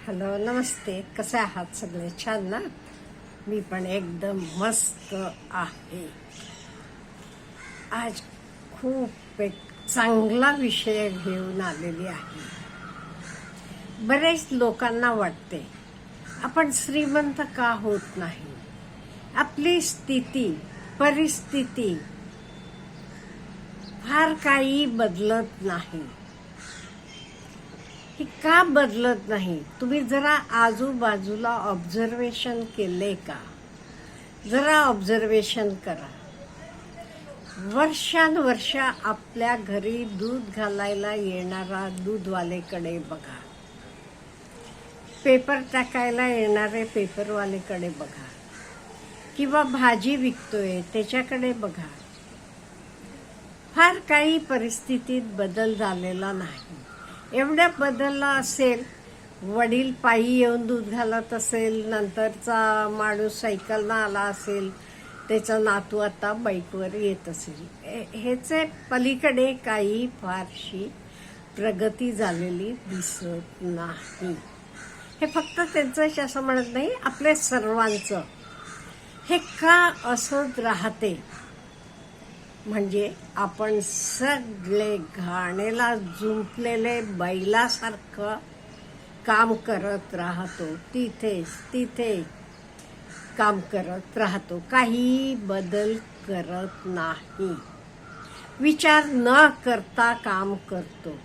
Hello, नमस्ते. कसे आहात सगळे? छान ना? मी पण एकदम मस्त आहे. आज खूप एक चांगला विषय घेऊन आलेली आहे. बरेच लोकांना वाटते आपण श्रीमंत का होत नाही. आपली स्थिती, परिस्थिती फार काही बदलत नाही. ही का बदलत नाही? तुम्ही जरा आजूबाजूला ऑब्झर्वेशन केले का? जरा ऑब्झर्वेशन करा. वर्षानुवर्ष आपल्या घरी दूध घालायला येणारा दूधवालेकडे बघा, पेपर टाकायला येणारे पेपरवालेकडे बघा, किंवा भाजी विकतोय त्याच्याकडे बघा. फार काही परिस्थितीत बदल झालेला नाही. एवढ्या बदलला असेल, वडील पायी येऊन दूध घालत असेल, नंतरचा माणूस सायकलनं आला असेल, त्याचा नातू आता बाईकवर येत असेल. ह्याचे पलीकडे काही फारशी प्रगती झालेली दिसत नाही. हे फक्त त्यांचं असं म्हणत नाही, आपल्या सर्वांचं. हे का असंच राहते? म्हणजे आपण सगळे घाणेला जुंपलेले बैलासारखं काम करत राहतो. तिथे काम करत राहतो, काही बदल करत नाही. विचार न करता काम करतो.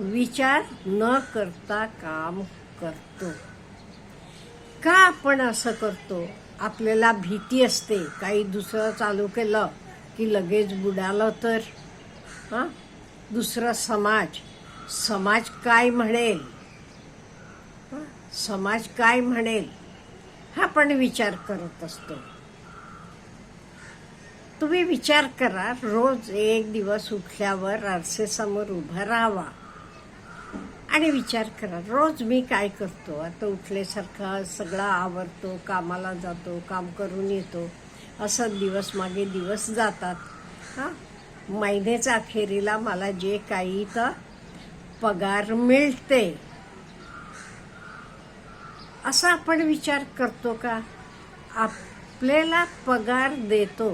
विचार न करता काम करतो. का आपण असं करतो? आपल्याला भीती असते, काही दुसरं चालू केलं की लगेच बुडालं तर. दुसरं समाज काय म्हणेल, समाज काय म्हणेल हा पण विचार करत असतो. तुम्ही विचार करा, रोज एक दिवस उठल्यावर आरसेसमोर उभं राहावा आणि विचार करा, रोज मी काय करतो. आता उठल्यासारखं सगळं आवरतो, कामाला जातो, काम करून येतो, असं दिवस मागे दिवस जातात. महिन्याच्या अखेरीला मला जे काही तर पगार मिळते, असा आपण विचार करतो का? आपल्याला पगार देतो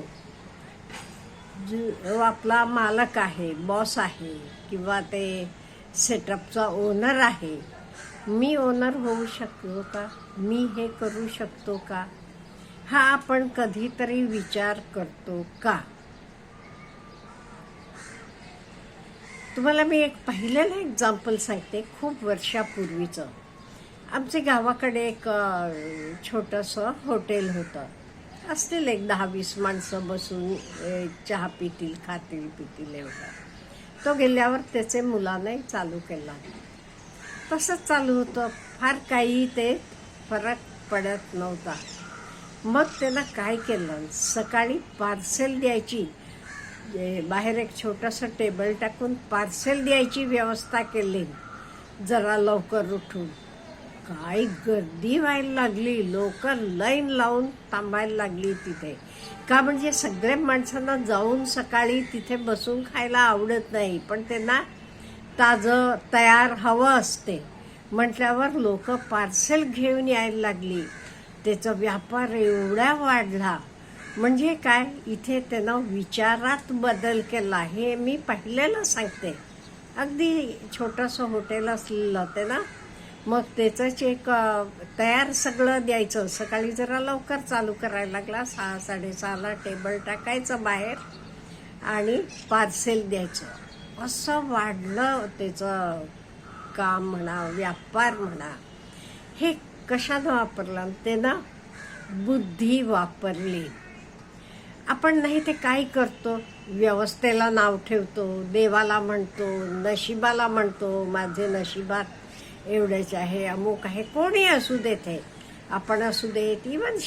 जो आपला मालक आहे, बॉस आहे, किंवा ते सेटअपचा ओनर आहे. मी ओनर होऊ शकतो का? मी हे करू शकतो का? हा आपण कधीतरी विचार करतो का? तुम्हाला मी एक पहिलेलं एक्झाम्पल सांगते, खूप वर्षापूर्वीचं. आमच्या गावाकडे एक छोटंसं हॉटेल होतं. असतील एक 10-20 माणसं बसून चहा पितील, खातील, पितील एवढं. तो गेल्यावर त्याचे मुलाने चालू केला. तसंच चालू होतं. फार काही ते फरक पडत नव्हता. मग त्यानं काय केलं, सकाळी पार्सल द्यायची, बाहेर एक छोटंसं टेबल टाकून पार्सल द्यायची व्यवस्था केली. जरा लवकर उठून काय गर्दी व्हायला लागली. लोक लाईन लावून थांबायला लागली तिथे. का? म्हणजे सगळ्या माणसांना जाऊन सकाळी तिथे बसून खायला आवडत नाही, पण त्यांना ताजं तयार हवं असते. म्हटल्यावर लोक पार्सल घेऊन यायला लागली. त्याचा व्यापार एवढा वाढला. म्हणजे काय, इथे त्यानं विचारात बदल केला. हे मी पहिल्याला सांगते. अगदी छोटंसं हॉटेल असलेलं ते ना, मग त्याचंच एक तयार सगळं द्यायचं. सकाळी जरा लवकर चालू करायला लागला. 6-6:30ला टेबल टाकायचं बाहेर आणि पार्सेल द्यायचं. असं वाढलं त्याचं काम म्हणा, व्यापार म्हणा. हे कशानं वापरलं? त्यानं बुद्धी वापरली. आपण नाही ते काय करतो, व्यवस्थेला नाव ठेवतो, देवाला म्हणतो, नशिबाला म्हणतो, माझे नशिबात एवढेच आहे, अमुक आहे. कोणी असू देत, आपण असू देत, इव्हन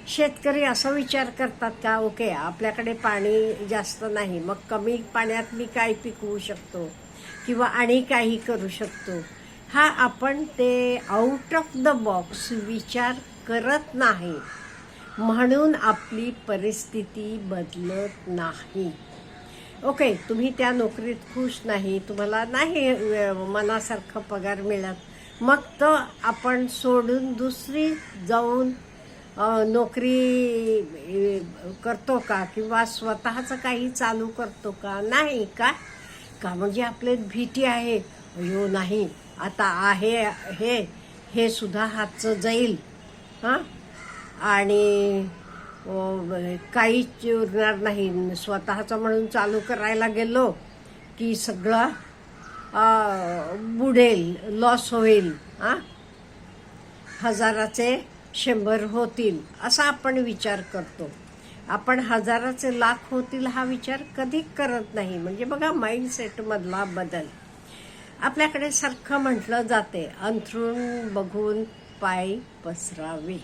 शेतकरी असा विचार करतात का, ओके आपल्याकडे पाणी जास्त नाही, मग कमी पाण्यात मी काय पिकवू शकतो किंवा आणि काही करू शकतो. हा आपण ते आउट ऑफ द बॉक्स विचार करत नाही, म्हणून आपली परिस्थिती बदलत नाही. ओके, तुम्ही त्या नोकरीत खुश नाही, तुम्हाला नाही मनासारखं पगार मिळत, मग तर आपण सोडून दुसरी जाऊन नोकरी करतो का, किंवा स्वतःचं काही चालू करतो का? नाही का? का म्हणजे आपल्यात भीती आहे, अयो नाही आता आहे हे सुद्धा हातचं जाईल, हां, आणि काहीच उरणार नाही. स्वतःचं म्हणून चालू करायला गेलो की सगळं बुडेल, लॉस होईल, हां, 1000चे 100 होतील असा आपण विचार करतो. आपण 1000चे लाख होतील हा विचार कधी करत नाही. म्हणजे बघा, माइंडसेटमधला बदल. आपल्याकडे सारखं म्हटलं जाते, अंथरूण बघून पाय पसरावे.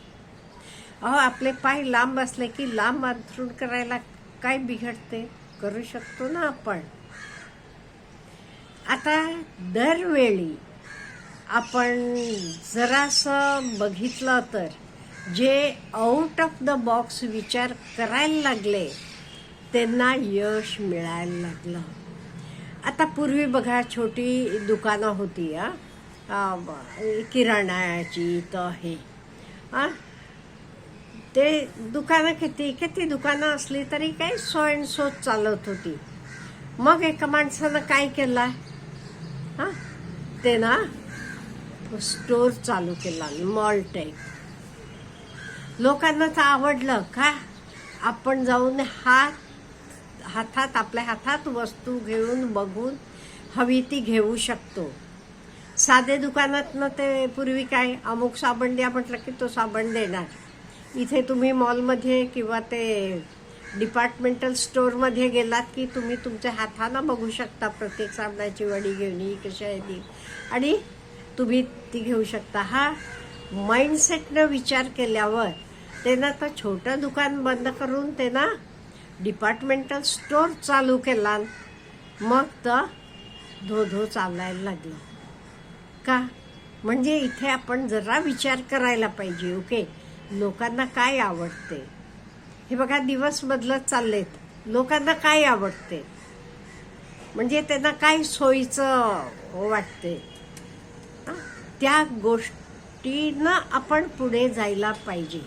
अहो, आपले पाय लांब असले की लांब अंथरूण करायला काय बिघडते? करू शकतो ना आपण. आता दरवेळी आपण जरासं बघितलं तर जे आउट ऑफ द बॉक्स विचार करायला लागले त्यांना यश मिळायला लागलं. आता पूर्वी बघा, छोटी दुकानं होती, किराणाची, तर हे ते दुकानं किती दुकानं असली तरी काही सो अँड सो चालत होती. मग एका माणसानं काय केलं, ते ना स्टोर चालू केला, मॉल टाईप. लोकांना तर आवडलं का, आपण जाऊन आपल्या हातात वस्तू घेऊन बघून हवी ती घेऊ शकतो. साधे दुकानात ना ते पूर्वी काय, अमुक साबण द्या म्हटलं की तो साबण देणार. इथे तुम्ही मॉलमध्ये किंवा ते डिपार्टमेंटल स्टोअरमध्ये गेलात की तुम्ही तुमच्या हातानं बघू शकता प्रत्येक साबणाची वडी घेऊन ही कशी आहे ती, आणि तुम्ही ती घेऊ शकता. हा माइंडसेटनं विचार केल्यावर त्यानं तर छोटं दुकान बंद करून त्यानं डिपार्टमेंटल स्टोअर चालू केला. मग तर धो चालायला लागलं. का? म्हणजे इथे आपण जरा विचार करायला पाहिजे. ओके, लोकांना काय आवडते? हे बघा, दिवस बदलत चाललेत. लोकांना काय आवडते, म्हणजे त्यांना काय सोयीचं वाटते, त्या गोष्टीनं आपण पुढे जायला पाहिजे.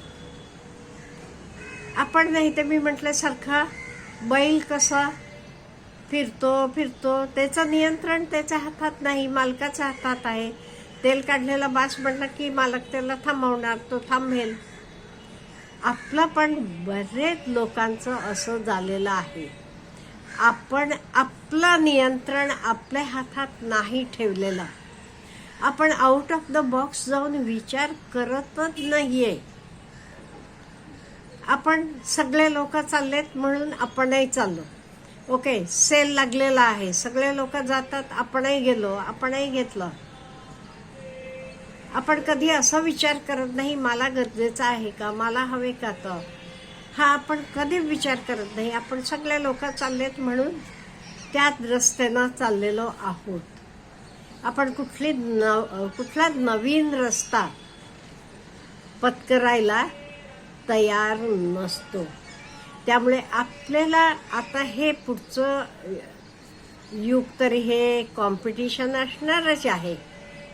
आपण नाही तर मी म्हटल्यासारखा बैल कसा फिरतो, त्याचं नियंत्रण त्याच्या हातात नाही, मालकाच्या हातात आहे. तेल काढलेला बास म्हटलं की मालक त्याला थांबवणार, तो थांबेल. आपलं पण बरेच लोकांचं असं झालेलं आहे. आपण आपलं नियंत्रण आपल्या हातात नाही ठेवलेलं. आपण आउट ऑफ द बॉक्स जाऊन विचार करतच नाहीये. आपण सगळे लोक चाललेत म्हणून आपणही चाललो. ओके, सेल लागलेला आहे, सगळे लोक जातात, आपणही गेलो, आपणही घेतलं. आपण कधी असा विचार करत नाही, मला गरजेचं आहे का, मला हवे का, तर हा आपण कधी विचार करत नाही. आपण सगळे लोक चाललेत म्हणून त्याच रस्त्यानं चाललेलो आहोत. आपण कुठला नवीन रस्ता पत्करायला तयार नसतो. त्यामुळे आपल्याला आता हे पुढचं युग तरी हे कॉम्पिटिशन असणारच आहे,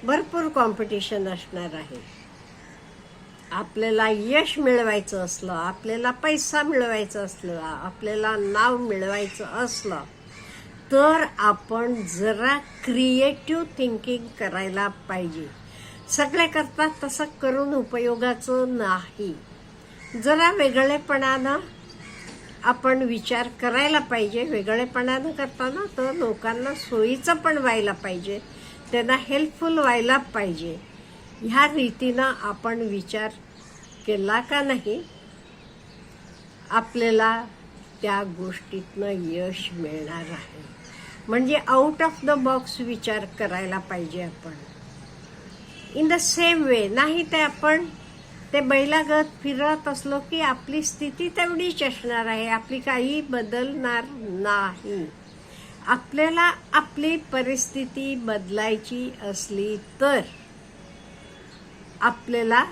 भरपूर कॉम्पिटिशन असणार आहे. आपल्याला यश मिळवायचं असलं, आपल्याला पैसा मिळवायचा असलं, आपल्याला नाव मिळवायचं असलं तर आपण जरा क्रिएटिव्ह थिंकिंग करायला पाहिजे. सगळे करतात तसं करून उपयोगाचं नाही. जरा वेगळेपणानं आपण विचार करायला पाहिजे. वेगळेपणानं करताना तर लोकांना सोयीचं पण व्हायला पाहिजे, त्यांना हेल्पफुल व्हायला पाहिजे. ह्या रीतीनं आपण विचार केला का नाही, आपल्याला त्या गोष्टीतनं यश मिळणार आहे. म्हणजे आउट ऑफ द बॉक्स विचार करायला पाहिजे आपण. इन द सेम वे, नाही ते आपण ते बैलागत फिरत असलो की आपली स्थिती तेवढीच असणार आहे, आपली काही बदलणार नाही. आपल्याला आपली परिस्थिती बदलायची असली तर आपल्याला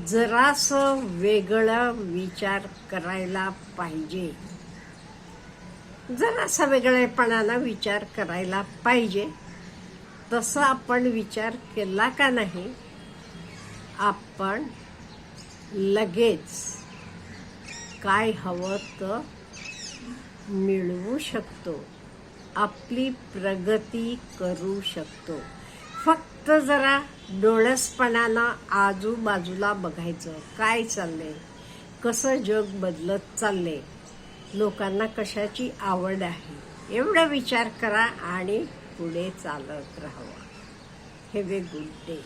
जरासं वेगळं विचार करायला पाहिजे. जरासा वेगळेपणानं विचार करायला पाहिजे. तसं आपण विचार केला का नाही, आपण लगेच काय हवं तर मिळवू शकतो, आपली प्रगती करू शकतो. फक्त जरा डोळसपणानं आजूबाजूला बघायचं, काय चाललंय, कसं जग बदलत चाललंय, लोकांना कशाची आवड आहे, एवढा विचार करा आणि पुढे चालत राहावं. Have a good day.